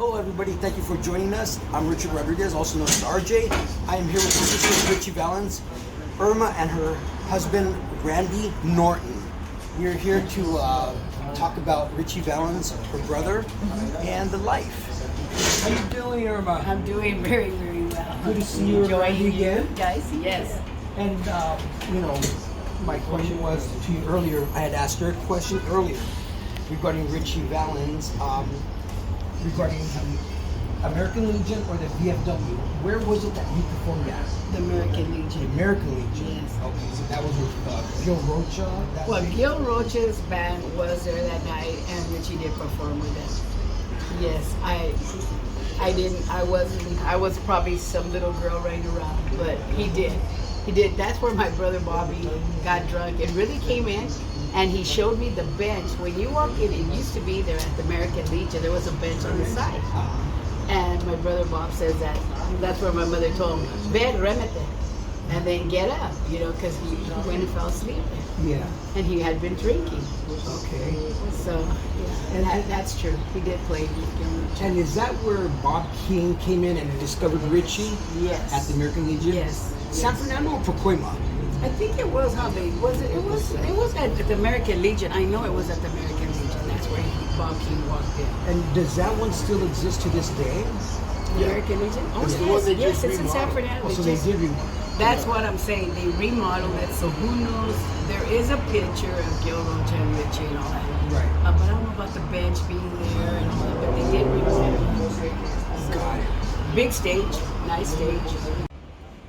Hello everybody, thank you for joining us. I'm Richard Rodriguez, also known as RJ. I am here with my sister Ritchie Valens, Irma, and her husband Randy Norton. We're here to talk about Ritchie Valens, her brother, and the life. How you doing, Irma? I'm doing very, very well. Good to see you, Enjoying Randy, again. you guys, yes. And my question was to you earlier. I had asked her a question earlier regarding Ritchie Valens. Regarding American Legion or the VFW, where was it that you performed at? The American The Legion. American Legion. Yes. Okay, so that was with Gil Rocha. Well, Gil Rocha's band was there that night, and Richie did perform with them. Yes, I didn't. I was probably some little girl running around, but he did. He did. That's where my brother Bobby got drunk and really came in. And he showed me the bench. When you walk in, it used to be there at the American Legion. There was a bench on the side. And my brother Bob says that's where my mother told him, "Ven, remete," and then get up, because he went and fell asleep. Yeah. And he had been drinking. Okay. So, yeah, and that's true. He did play with Gil. And is that where Bob King came in and discovered Ritchie? Yes. At the American Legion? Yes. San Fernando or Pacoima? I think it was how they was it. It was at the American Legion. I know it was at the American Legion. That's where Bob King walked in. And does that one still exist to this day? The American Legion? Oh, It's yes, the one they yes, just it's in San Fernando. Oh, so they did remodel. That's what I'm saying. They remodeled it, so who knows? There is a picture of Gil Rocha and Ritchie and all that. Right. But I don't know about the bench being there and all that, but they did remodel it. Got it. Big stage, nice stage.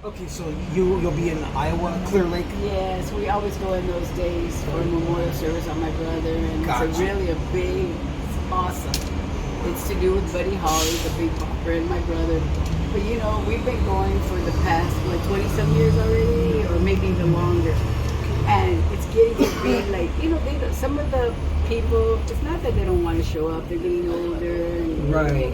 Okay, so you'll be in Iowa, Clear Lake? Yes, we always go in those days for a memorial service on my brother, and Gotcha. it's really it's awesome. It's to do with Buddy Holly, the big bopper, and my brother. But we've been going for the past, 20-some years already, or maybe even longer. And it's getting to be like, some of the people, it's not that they don't want to show up, they're getting older. And, Right.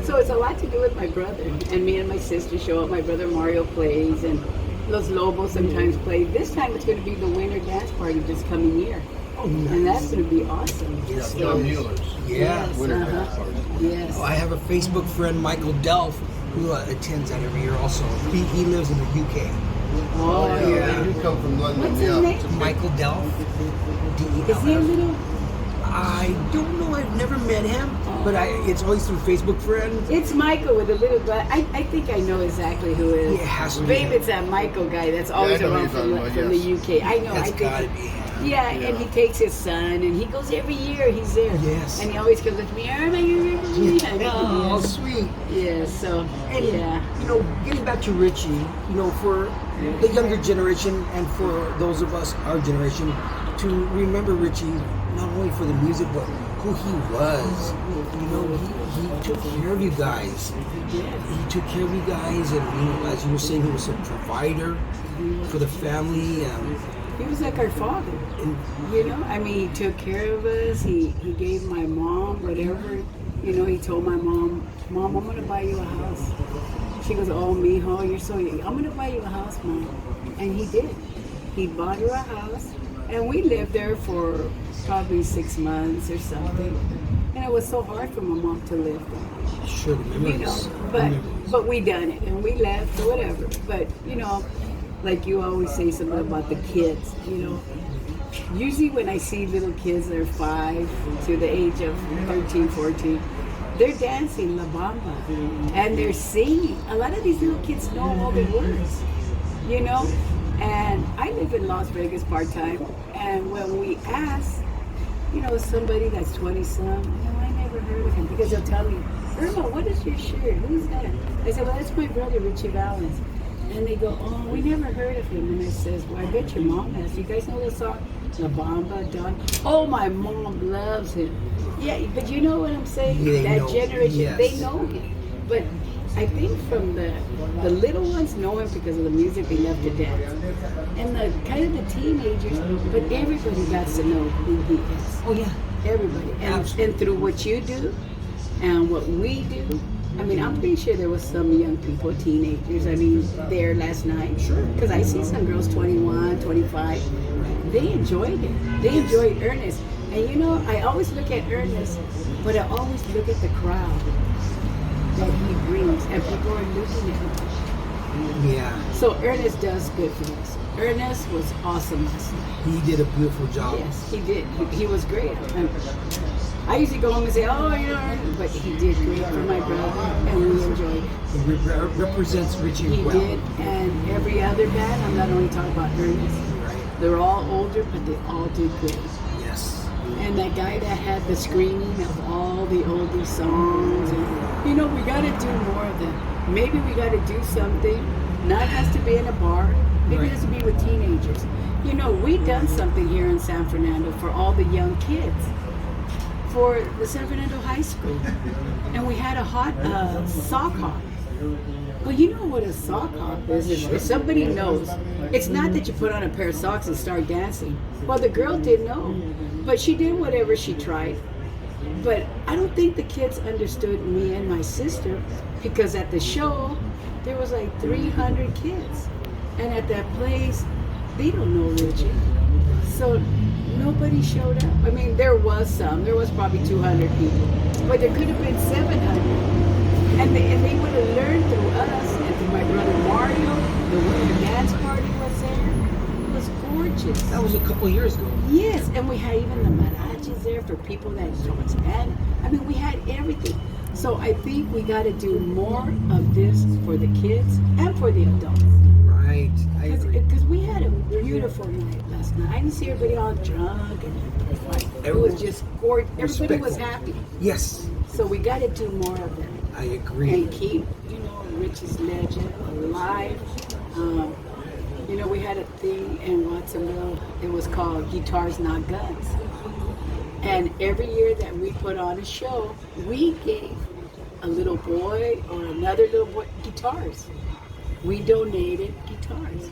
So it's a lot to do with my brother. And me and my sister show up. My brother Mario plays, and Los Lobos sometimes play. This time it's going to be the winter dance party this coming year. Oh, nice. And that's going to be awesome. Yeah, So- John Mueller's Yes, winter dance party. Yes. Oh, I have a Facebook friend, Michael Delph, who attends that every year also. He lives in the UK. Oh, Yeah, you come from London. What's his name? Michael Delph. Is he a little? I don't know. I've never met him, but it's always through Facebook friends. It's Michael with a little glass. I think I know exactly who it is. It has to be Babe, him. it's that Michael guy that's always I know who around you're talking from about, the UK. I know. That's I think gotta be him. Yeah, and he takes his son, and he goes every year. He's there. Yes. And he always comes up to me, Irma, you remember me? I go, Oh, yes. sweet. Yeah, so, And, yeah. getting back to Ritchie, for the younger generation and for those of us, our generation, to remember Ritchie, not only for the music, but who he was. He took care of you guys. He took care of you guys, and, as you were saying, he was a provider for the family. He was like our father. He took care of us. He gave my mom whatever. He told my mom, I'm going to buy you a house. She goes, oh, mijo, you're so young. I'm going to buy you a house, Mom. And he did. He bought her a house. And we lived there for probably 6 months or something. And it was so hard for my mom to live there. Sure, the memories. But we done it. And we left or whatever. But, like you always say something about the kids, Usually when I see little kids that are 5 to the age of 13, 14, they're dancing La Bamba and they're singing. A lot of these little kids know all the words, And I live in Las Vegas part-time, and when we ask, somebody that's 20-some, I never heard of him, because they'll tell me, Irma, what is your shirt? Who's that? I said, well, that's my brother, Ritchie Valens. And they go, oh, we never heard of him. And I says, well, I bet your mom has. You guys know the song, La Bamba, Don? Oh, my mom loves him. Yeah, but you know what I'm saying? They that know, generation, yes. They know him. But I think from the little ones know him because of the music they love to dance. And the kind of the teenagers, but everybody got to know who he is. Oh, yeah. Everybody. And through what you do and what we do, I'm pretty sure there was some young people, teenagers, there last night. Sure. Because I see some girls 21, 25. They enjoyed it. They enjoyed Ernest. And I always look at Ernest. But I always look at the crowd that he brings, and people are looking at him. Yeah. So Ernest does good for us. Ernest was awesome last night. He did a beautiful job. Yes, he did. He was great. And I usually go home and say, oh, you know, but he did great for my brother, and we enjoyed it. He represents Richie He well. did, and every other band, I'm not only talking about Ernest, Right. they're all older, but they all did great. Yes. And that guy that had the screening of all the oldie songs, and, you know, we got to do more of that. Maybe we got to do something, not has to be in a bar, maybe it has to be with teenagers. You know, we done something here in San Fernando for all the young kids, for the San Fernando High School. And we had a hot sock hop. Well, you know what a sock hop is. If somebody knows, it's not that you put on a pair of socks and start dancing. Well, the girl didn't know, but she did whatever she tried. But I don't think the kids understood me and my sister, because at the show, there was like 300 kids. And at that place, they don't know Richie. So nobody showed up. I mean, there was some. There was probably 200 people. But there could have been 700. And they would have learned through us and through my brother Mario. The winter dance party was there. It was gorgeous. That was a couple of years ago. Yes, and we had even the mariachis there for people that don't Spanish. I mean, we had everything. So I think we got to do more of this for the kids and for the adults. Right. I agree. Because we had a beautiful night last night. I didn't see everybody all drunk, and it was just gorgeous. Everybody was happy. Yes. So we got to do more of that. I agree. And keep, you know, Richie's legend alive. You know, we had a thing in Watsonville. It was called Guitars Not Guns. And every year that we put on a show, we gave a little boy or another little boy guitars. We donated guitars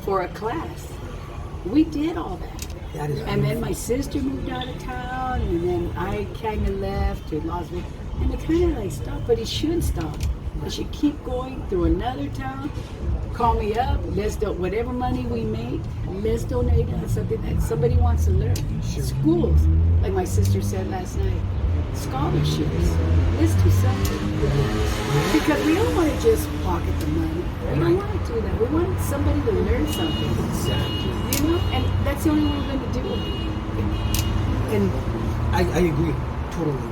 for a class. We did all that. That is And then my sister moved out of town, and then I kind of left to Las Vegas. And it kind of like stopped, but it shouldn't stop. It should keep going through another town. Call me up. Let's do whatever money we make. Let's donate it on something that somebody wants to learn. Sure. Schools, like my sister said last night. Scholarships. Let's do something. Because we don't want to just pocket the money. We don't want to do that. We want somebody to learn something. Exactly. You know, and that's the only way we're going to do it. And I agree totally.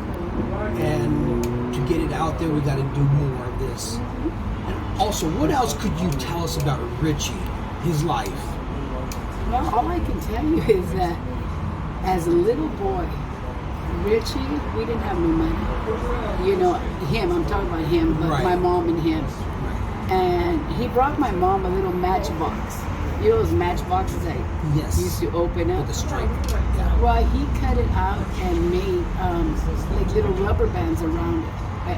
And to get it out there, we got to do more of this. And also, what else could you tell us about Richie, his life? Well, all I can tell you is that as a little boy, Richie, we didn't have no money. You know, him, I'm talking about him, but Right. my mom and him. And he brought my mom a little matchbox. You know those matchboxes that Yes. used to open up? With a stripe. Yeah. Well, he cut it out and made like little rubber bands around it.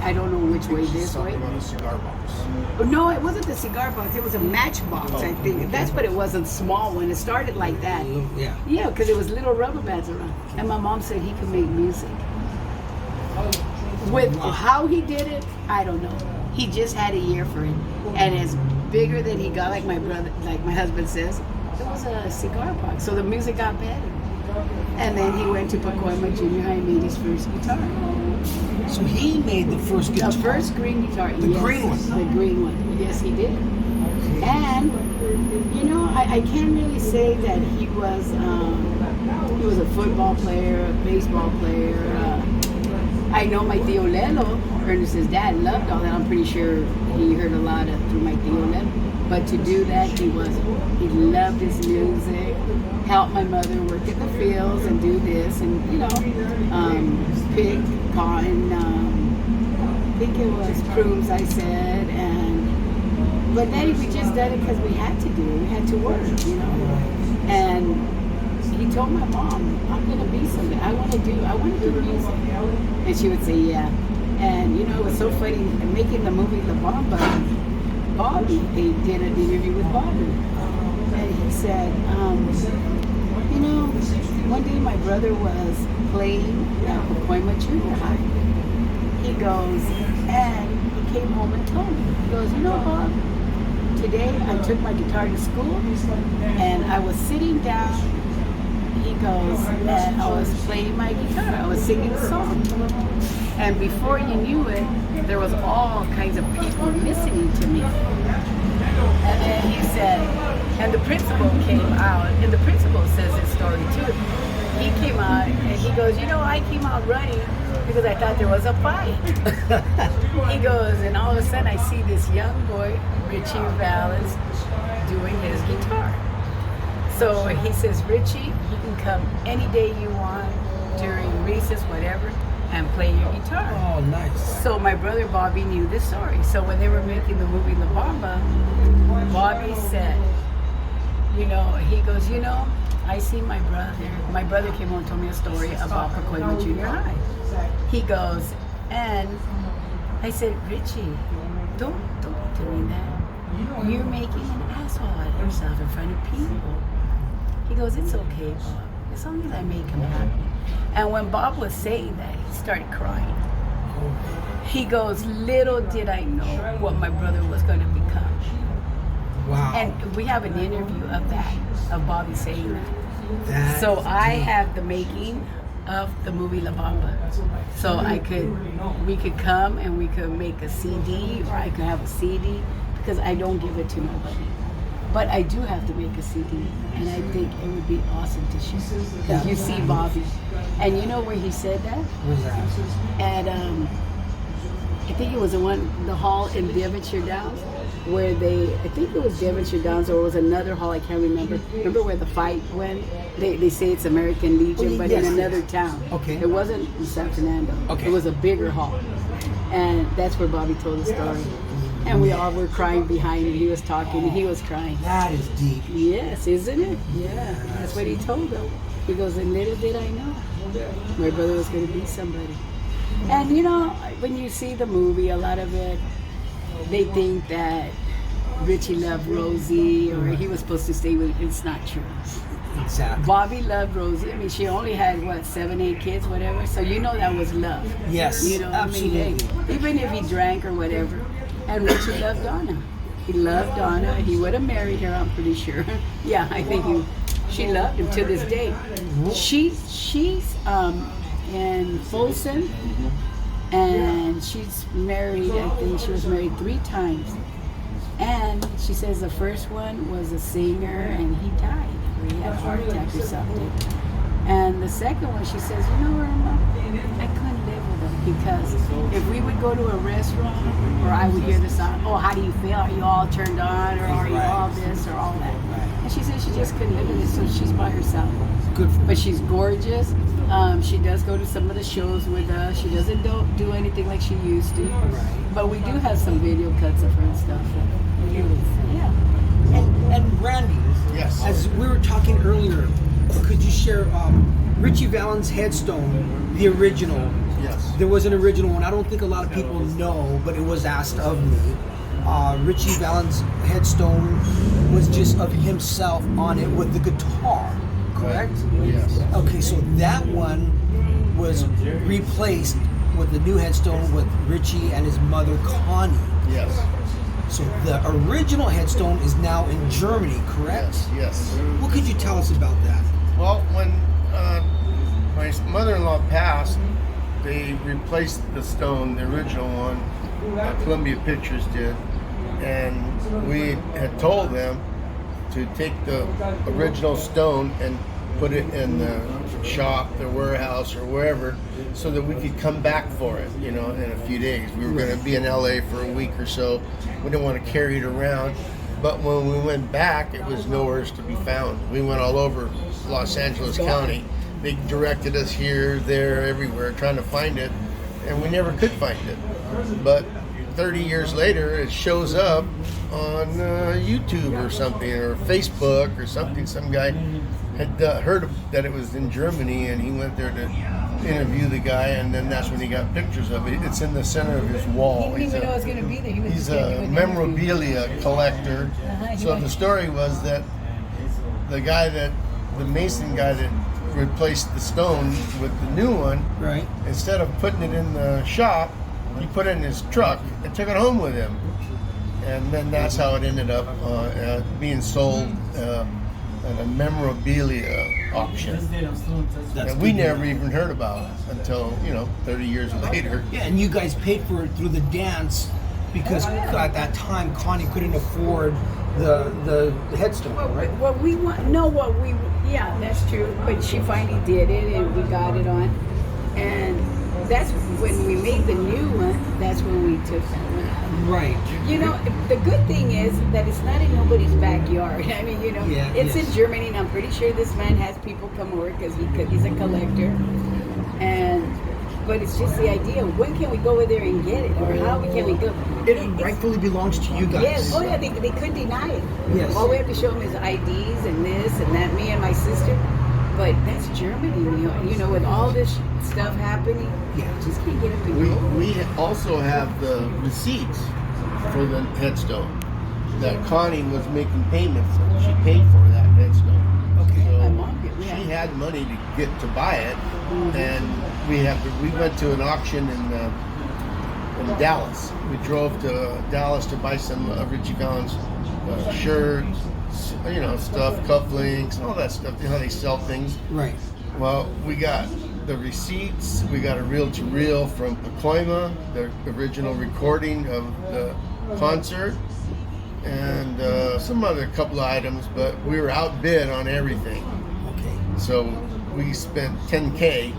I don't know which way, this way. Something on a cigar box. Oh, no, it wasn't the cigar box. It was a matchbox, I think. That's what it was, a small one. It started like that. Yeah. Yeah, because it was little rubber bands around. And my mom said he could make music. With how he did it, I don't know. He just had a year for it. And it's bigger than he got, like my brother, like my husband says. It was a cigar box. So the music got better. And then he went to Pacoima Junior High and made his first guitar. So he made the first guitar. The first green guitar. The green one. The green one. Yes, he did. And you know, I can't really say that he was a football player, a baseball player. I know my Tio Lelo, Ernest's dad, loved all that. I'm pretty sure he heard a lot of through my Tio Lelo. But to do that, he loved his music. Helped my mother work in the fields and do this, and you know, pick cotton. I think it was prunes, I said, but then we just did it because we had to do it. We had to work, you know. And he told my mom, "I'm gonna be something. I want to do music." And she would say, "Yeah." And you know, it was so funny making the movie La Bamba. Bobby, they did an interview with Bobby, and he said, you know, one day my brother was playing at Pacoima Junior High. He goes, and he came home and told me, he goes, you know, Bob, today I took my guitar to school, and I was sitting down he goes, and I was playing my guitar. I was singing a song. And before you knew it, there was all kinds of people listening to me. And then he said, and the principal came out, and the principal says this story too. He came out and he goes, I came out running because I thought there was a fight. He goes, and all of a sudden I see this young boy, Ritchie Valens, doing his guitar. So he says, Richie, you can come any day you want during recess, whatever, and play your guitar. Oh, nice. So my brother Bobby knew this story. So when they were making the movie La Bamba, Bobby said, he goes, I see my brother. My brother came home and told me a story about Pacoima Junior High. He goes, and I said, Richie, don't be doing that. You're making an asshole out of yourself in front of people. He goes, it's okay, Bob. As long as I make him happy. And when Bob was saying that, he started crying. He goes, little did I know what my brother was going to become. Wow. And we have an interview of that, of Bobby saying that. That So is I deep. have the making of the movie La Bamba. So we could come and we could make a CD, or I could have a CD, because I don't give it to nobody. But I do have to make a CD, and I think it would be awesome to share. Because you see Bobby. And you know where he said that? What was that? At, I think it was the hall in Devonshire Downs, where I think it was Devonshire Downs, or it was another hall, I can't remember. Remember where the fight went? They say it's American Legion, but yes, in another yes. town. Okay. It wasn't in San Fernando. Okay. It was a bigger hall. And that's where Bobby told the story. And we all were crying behind him. He was talking, and he was crying. That is deep. Yes, isn't it? Yeah, that's what he told them. He goes, and little did I know my brother was going to be somebody. And when you see the movie, a lot of it, they think that Richie loved Rosie, or he was supposed to stay with. It's not true. Exactly. Bobby loved Rosie. I mean, she only had 7, 8 kids, whatever. So that was love. Yes, absolutely. I mean, hey, even if he drank or whatever. And Richie loved Donna. He loved Donna. He would have married her, I'm pretty sure. Yeah, I think she loved him to this day. She's in Folsom, and she's married. I think she was married 3 times. And she says the first one was a singer, and he died, or he had a heart attack or something. And the second one, she says, Irma, I couldn't live with him, because if we would go to a restaurant, or I would hear the song, oh, how do you feel? Are you all turned on, or are you all this, or all that? And she said she just couldn't live with it, so she's by herself. Good for But she's gorgeous. She does go to some of the shows with us. She doesn't do anything like she used to. But we do have some video cuts of her and stuff. Yeah. And Randy, Yes. as we were talking earlier, could you share Ritchie Valens' Headstone, the original? Yes. There was an original one. I don't think a lot of people know, but it was asked of me. Ritchie Valens' Headstone was just of himself on it with the guitar, correct? Yes. Okay, so that one was replaced with the new headstone with Ritchie and his mother Connie. Yes. So the original headstone is now in Germany, correct? Yes. What could you tell us about that? Well, when my mother-in-law passed, they replaced the stone, the original one. Columbia Pictures did, and we had told them to take the original stone and put it in the shop, the warehouse, or wherever, so that we could come back for it, in a few days. We were going to be in LA for a week or so. We didn't want to carry it around. But when we went back, it was nowhere to be found. We went all over Los Angeles County. They directed us here, there, everywhere, trying to find it, and we never could find it. But 30 years later, it shows up on YouTube or something, or Facebook or something. Some guy had heard that it was in Germany, and he went there to interview the guy, and then that's when he got pictures of it. It's in the center of his wall. He didn't even know it was going to be there. He was He's just a doing memorabilia collector. he So went- the story was that the mason guy that replaced the stone with the new one, Right. instead of putting it in the shop, he put it in his truck and took it home with him. And then that's how it ended up being sold at a memorabilia auction. That's And we good. never even heard about it until, 30 years later. Yeah, and you guys paid for it through the dance because at that time Connie couldn't afford the headstone, right? Yeah, that's true. But she finally did it, and we got it on. And that's when we made the new one. That's when we took that one out. Right. You know, the good thing is that it's not in nobody's backyard. I mean, Yeah, it's yes. in Germany, and I'm pretty sure this man has people come over because he's a collector. But it's just the idea. When can we go over there and get it, or how can we go? It rightfully belongs to you guys. Yes. Oh yeah, they couldn't deny it. Yes. All we have to show them is IDs and this and that. Me and my sister. But that's Germany, with all this stuff happening. Yeah. Just can't get up and go. We also have the receipts for the headstone that Connie was making payment for. She paid for that headstone. Okay. So My mom did, yeah. she had money to get to buy it, and we went to an auction in Dallas. We drove to Dallas to buy some Ritchie Valens shirts, stuff, cufflinks, all that stuff. You know how they sell things. Right. Well, we got the receipts. We got a reel-to-reel from Pacoima, the original recording of the concert, and some other couple of items. But we were outbid on everything, Okay. so we spent $10K,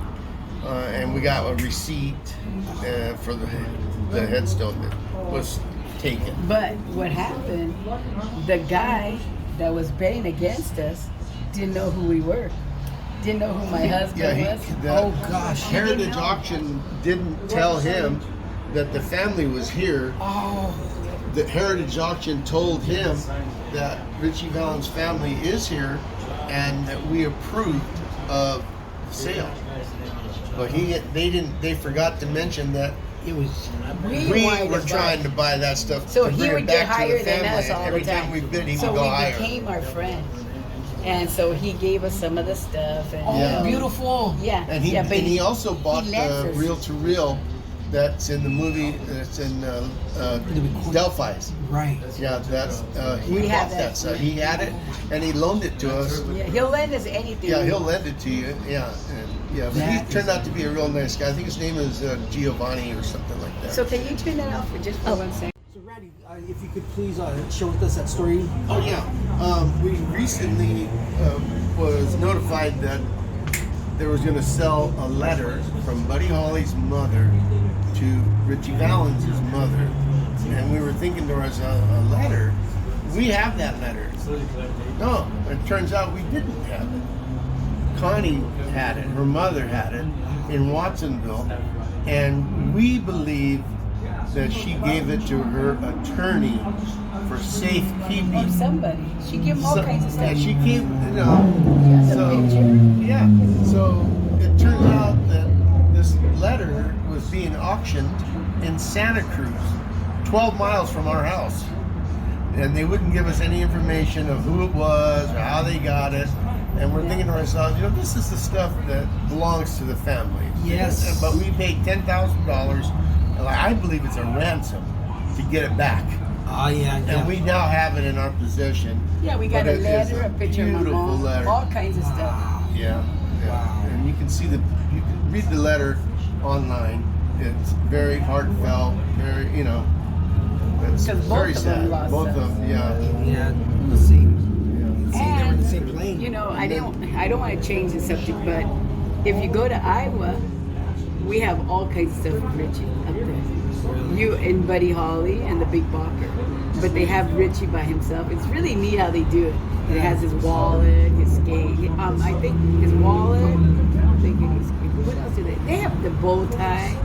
and we got a receipt for the headstone that was taken. But what happened, the guy that was betting against us didn't know who we were. Didn't know who my husband was. Oh gosh. Heritage Auction didn't tell him that the family was here. Oh. The Heritage Auction told him that Ritchie Valens' family is here and that we approved of the sale. But they forgot to mention that It was. we wanted were to trying buy. to buy that stuff. So to he bring it would get back to higher the than family. us all Every the time. time we bid, he so would go we higher. became our friend. And so he gave us some of the stuff. And, Yeah. Beautiful. Yeah. And he yeah, but and he also bought lends the us. reel-to-reel that's in the movie. That's in Delphi's. Right. Yeah, that's he We bought have that that. stuff. He had it, and he loaned it to us. Yeah, he'll lend us anything. Yeah, he'll lend it to you. Yeah, but That he turned is- out to be a real nice guy. I think his name is Giovanni or something like that. So can you turn that off for just for 1 second? So Randy, if you could please share with us that story. Oh yeah, we recently was notified that there was going to sell a letter from Buddy Holly's mother to Ritchie Valens' mother, and we were thinking there was a letter. We have that letter. No, it turns out we didn't have it. Connie had it. Her mother had it in Watsonville, and we believe that she gave it to her attorney for Or safekeeping. somebody. She gave him all kinds of stuff. Yeah, she came, Yes, a so, picture. yeah. So it turns out that this letter was being auctioned in Santa Cruz, 12 miles from our house. And they wouldn't give us any information of who it was or how they got it. And we're thinking to ourselves, this is the stuff that belongs to the family. Yes. But we paid $10,000. I believe it's a ransom to get it back. Oh yeah. And we now have it in our possession. Yeah, we got But a it is letter, a picture of my beautiful mom, letter. all kinds of stuff. Wow. Yeah. Wow. And you can see you can read the letter online. It's very heartfelt, very, it's 'Cause both very of them sad. lost Both us. of them, yeah. Yeah. The same. Yeah. See, they were in the same plane. I don't want to change the subject, but if you go to Iowa, we have all kinds of stuff with Richie up there. You and Buddy Holly and the Big Bocker. But they have Richie by himself. It's really neat how they do it. It has his wallet, his skate. I think his wallet. I'm thinking his skate. What else do they? They have the bow tie.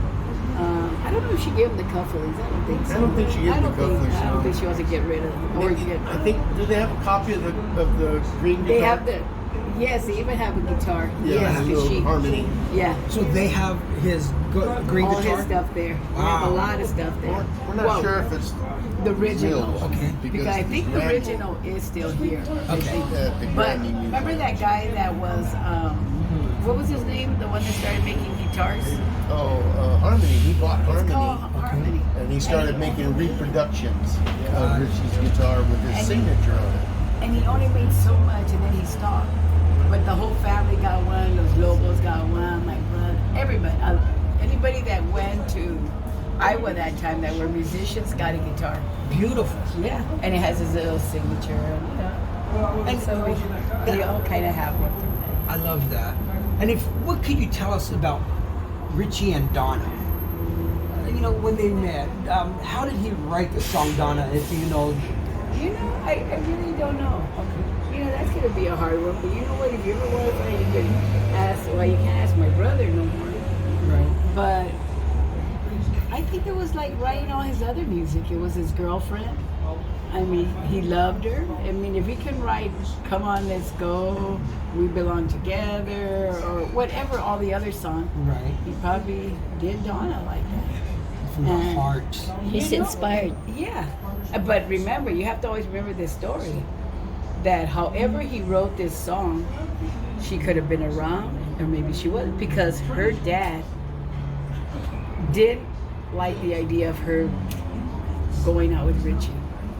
I don't know if she gave him the cufflinks. I don't think so. I don't think she gave him the cufflinks, I don't no. think she wants to get rid of them. Or get. I think, do they have a copy of the green They guitar? have the. Yes, they even have a guitar. Yeah, Yes, a 'cause little she. harmony. Yeah. So they have his green All guitar. his stuff there. We have Wow. a lot of stuff there. We're not Well, sure if it's the original. real. Okay. Because I think the Randy- original is still here. Okay. the But Grammy music. remember that guy that was, what was his name? The one that started making guitars? Oh, Harmony. He bought It's Harmony. called Harmony. And he started making reproductions of Richie's guitar with his signature on it. and he only made so much, and then he stopped. But the whole family got one. Los Lobos got one. My brother, everybody, anybody that went to Iowa that time that were musicians got a guitar. Beautiful. Yeah, and it has his little signature, and so we all kind of have one from that. I love that. And what could you tell us about Richie and Donna? You know, when they met, how did he write the song Donna? If you know. I really don't know. You know, that's gonna be a hard one. But you know what? If you ever want to, you can ask. Well, you can't ask my brother no more. Right. But I think it was like writing all his other music. It was his girlfriend. I mean, he loved her. I mean, if he can write "Come On, Let's Go," "We Belong Together," or whatever, all the other songs, Right. he probably did Donna like that. From the heart. He's inspired. Yeah. But remember, you have to always remember this story, that however he wrote this song, she could have been around, or maybe she wasn't, because her dad didn't like the idea of her going out with Richie.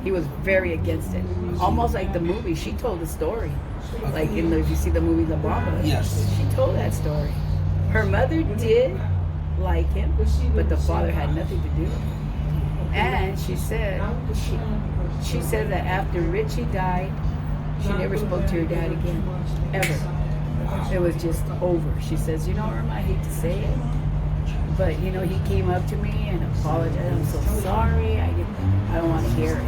He was very against it. Almost like the movie. She told the story. Like if you see the movie La Bamba, Yes. she told that story. Her mother did like him, but the father had nothing to do with it. And she said that after Richie died, she never spoke to her dad again, ever. It was just over. She says, Irma, I hate to say it, but he came up to me and apologized. I'm so sorry. I don't want to hear it.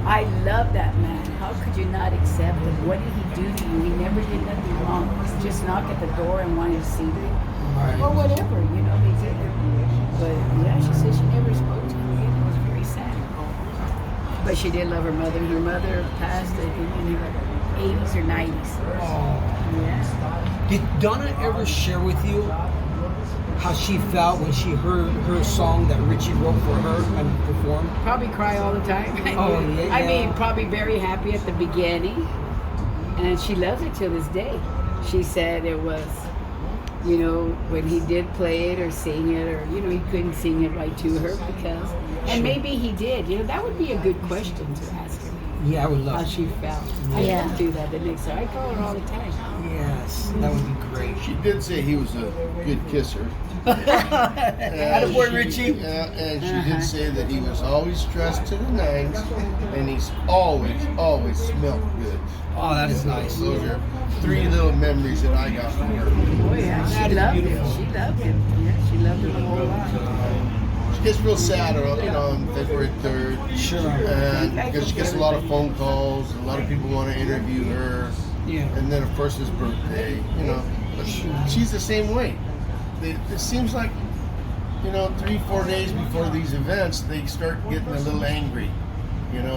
I love that man. How could you not accept him? What did he do to you? He never did nothing wrong. Just knock at the door and wanted to see you. Right. Or whatever, they did. But yeah, she said she never spoke to him again. It was very sad. But she did love her mother. Her mother passed, I think, in her 80s or 90s. Yeah. Did Donna ever share with you how she felt when she heard her song that Richie wrote for her and performed? Probably cry all the time. Oh, yeah. I mean, probably very happy at the beginning. And she loves it till this day. She said it was, when he did play it or sing it, or, he couldn't sing it right to her because, and maybe he did. That would be a good question to ask her. Yeah, I would love How to. she felt. Yeah. I don't do that the next time. I call her all the time. Yes, that would be great. She did say he was a good kisser. Attaboy, Richie. Yeah, and she did say that he was always dressed to the nines, and he's always smelled good. Oh, that is nice. Those are 3 little memories that I got from her. Oh yeah, That she is loved him. beautiful. She loved him. Yeah, she loved him a whole lot. She gets real sad, on February 3rd. Sure. And because she gets a lot of phone calls, and a lot of people want to interview her. Yeah. And then, of course, his birthday, But she's the same way. It seems like, 3-4 days before these events, they start getting a little angry, and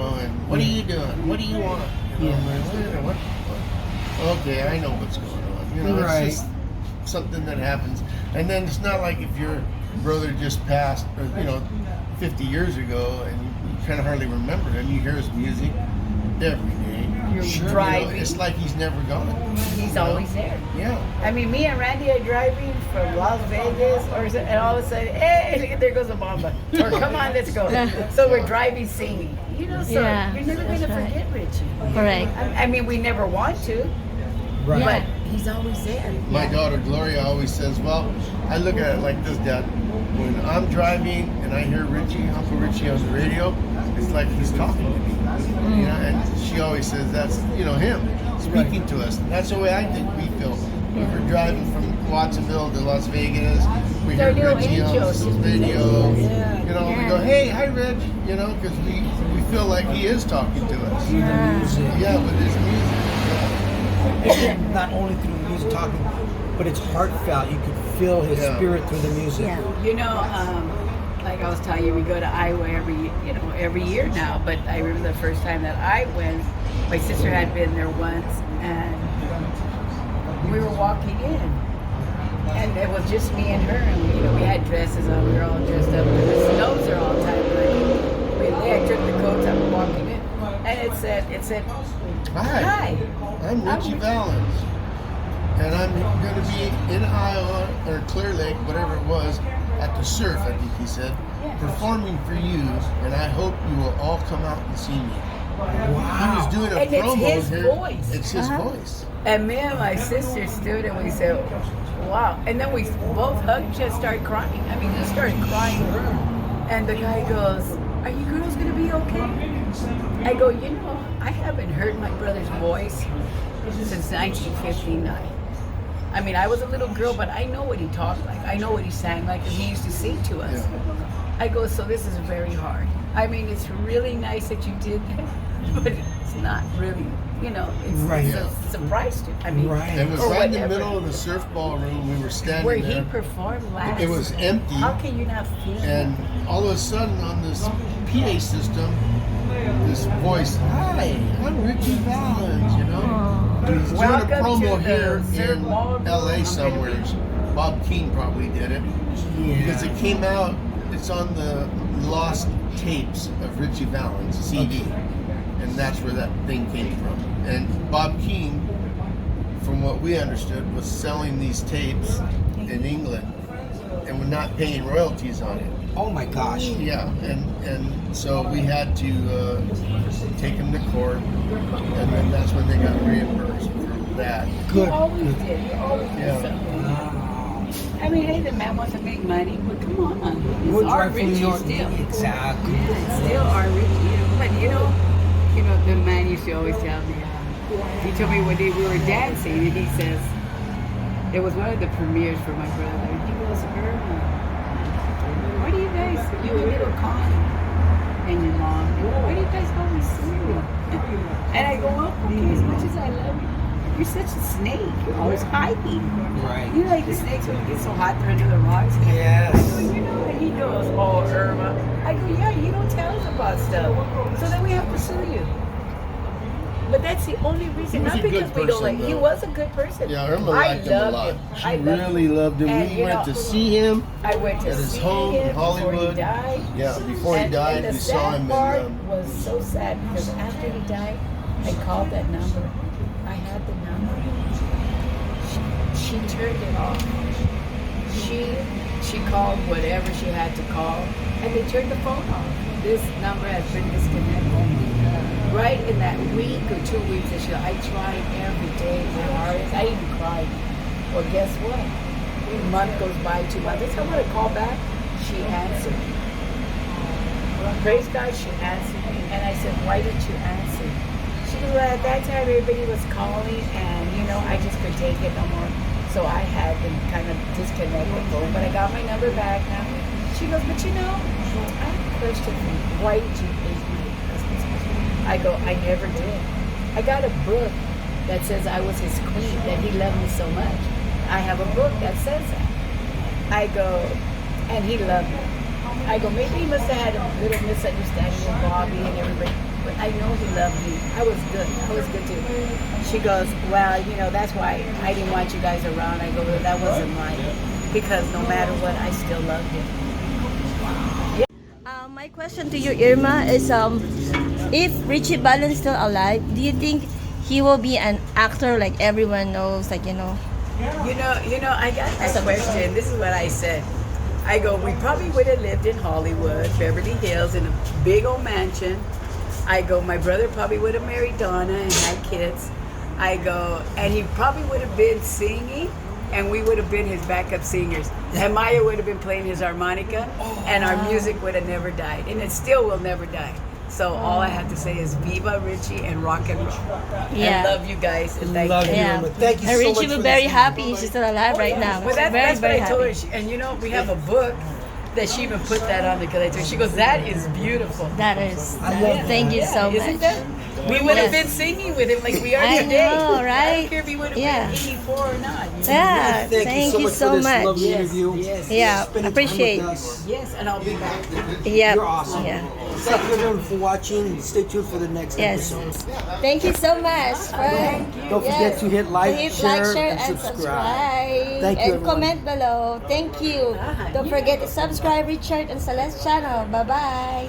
what are you doing? What do you want? What? Okay, I know what's going on. Right. It's just something that happens. And then it's not like if your brother just passed, 50 years ago, and you kind of hardly remember him. You hear his music every day. You're driving. It's like he's never gone. He's always there. Yeah. I mean, me and Randy are driving from Las Vegas, and all of a sudden, hey, there goes a bomba. Or come on, let's go. So we're driving, singing. So Yeah, you're never going to that's right. forget Richie. Correct. I mean, we never want to, Right. but he's always there. My daughter Gloria always says, well, I look at it like this, Dad. When I'm driving and I hear Uncle Richie on the radio, it's like he's talking to me. And she always says that's, him speaking to us. And that's the way I think we feel. When we're driving from Watsonville to Las Vegas, we hear They're little Richie on angels. the radio. Yeah. We go, hey, hi, Rich, because we feel like he is talking to us. Through the music. Yeah, with his music. Not only through the music talking, but it's heartfelt. You could feel his spirit through the music. Yeah. Like I was telling you, we go to Iowa every year now. But I remember the first time that I went, my sister had been there once, and we were walking in, and it was just me and her, and we had dresses on. We were all dressed up. And the snows are all the time. I took the coats. I was walking in, and it said, Hi. I'm Ritchie Valens. And I'm going to be in Iowa, or Clear Lake, whatever it was, at the surf, I think he said, performing for you, and I hope you will all come out and see me. He was doing a And it's promo his here. voice. It's his voice. And me and my sister stood and we said, wow. And then we both hugged, just started crying. I mean, we started crying. And the guy goes, are you girls going to be okay? I go, you know, I haven't heard my brother's voice since 1959. I mean, I was a little girl, but I know what he talked like. I know what he sang like, and he used to sing to us. Yeah. I go, so this is very hard. I mean, it's really nice that you did that, but it's not really, you know, it's a surprise to, I mean, It was or right in the whatever. middle of the surf ball room. We were standing Where there. he performed last. It was empty. How can you not feel And that? all of a sudden, on this PA system, this voice, "Hi, I'm Ritchie Valens," you know. He's doing a Welcome promo to the here surf in ball room. LA somewhere. Bob King probably did it. Because it came out, it's on the lost tapes of Ritchie Valens CD. And that's where that thing came from. And Bob King, from what we understood, was selling these tapes in England and was not paying royalties on it. Oh my gosh. Yeah, and so we had to take him to court, and then that's when they got reimbursed for that. You always did. You always did Yeah. something. I mean, hey, the man wants to make money, but come on. It's We'll our drive from New Richie York. still. Exactly. Yeah, it's still our Richie. But you know, the man used to always tell me, he told me when we were dancing, and he says, it was one of the premieres for my brother. He goes, Irma, why do you guys, you and little Connie and your mom, why do you guys always sing? And I go, well, okay, as much as I love you, you're such a snake. You're always hiding. Right. You know, like the snakes when you get so hot they're under the rocks. Yes. I go, you know, and he goes, oh, Irma. I go, yeah, you don't tell us about stuff. So then we have to sue you. But that's the only reason, He was not a good because we don't person, like. He though. was a good person. Yeah, Irma I liked him a loved lot. him. She I loved really loved him. And, We you went know, to see him I went to at his see home him in Hollywood. before he died. Yeah, before he And died, the we saw sad him part in. was so sad because after he died, I called that number. I had the number. She turned it off. She called whatever she had to call, and they turned the phone off. This number has been disconnected. Right in that week or 2 weeks, I tried every day my hardest. I even cried. Well, guess what? A month goes by, 2 months. I said, I want to call back. She answered. Praise God, she answered me. And I said, why did you answer? She goes, well, at that time, everybody was calling, and, you know, I just couldn't take it no more. So I had to kind of disconnect the phone, but I got my number back now. She goes, but you know, I have a question for you. Why did you hate me? I go, I never did. I got a book that says I was his queen, that he loved me so much. I have a book that says that. I go, and he loved me. I go, maybe he must have had a little misunderstanding with Bobby and everybody, but I know he loved me. I was good. I was good too. She goes, well, you know, that's why I didn't want you guys around. I go, well, that wasn't mine. Because no matter what, I still loved him. My question to you, Irma, is if Ritchie Valens still alive, do you think he will be an actor like everyone knows, like, you know? You know, I got that question. This is what I said. I go, we probably would have lived in Hollywood, Beverly Hills, in a big old mansion. I go, my brother probably would have married Donna and had kids. I go, and he probably would have been singing, and we would have been his backup singers. And Maya would have been playing his harmonica, and our music would have never died. And it still will never die. So all I have to say is Viva Richie and rock and roll. Yeah. I love you guys. And thank Love you. you. Yeah. Irma. Thank you And so Ritchie much will for be very this. happy she's still alive right now. Well, that's very, what very I told her. happy. And you know, we have a book that she even put that on because I told her. She goes, that is beautiful. That is. I love Thank you Yeah, so isn't much. that? We would have Yes. been singing with him like we are I today. know, I right? don't care if he would have Yeah. been 84 or not. You know? Yeah, Thank you so much for this lovely Yes, interview. yes. Yeah, Spending time appreciate. with us. Yes, and I'll be back. Yeah. You're awesome. Yeah. Thank you everyone for watching. Stay tuned for the next Yes. episode. Thank you so much. Don't forget to hit like, Hit share, like, and subscribe. and Thank you, everyone. comment below. Thank you. Don't forget to subscribe Richard and Celeste channel. Bye-bye.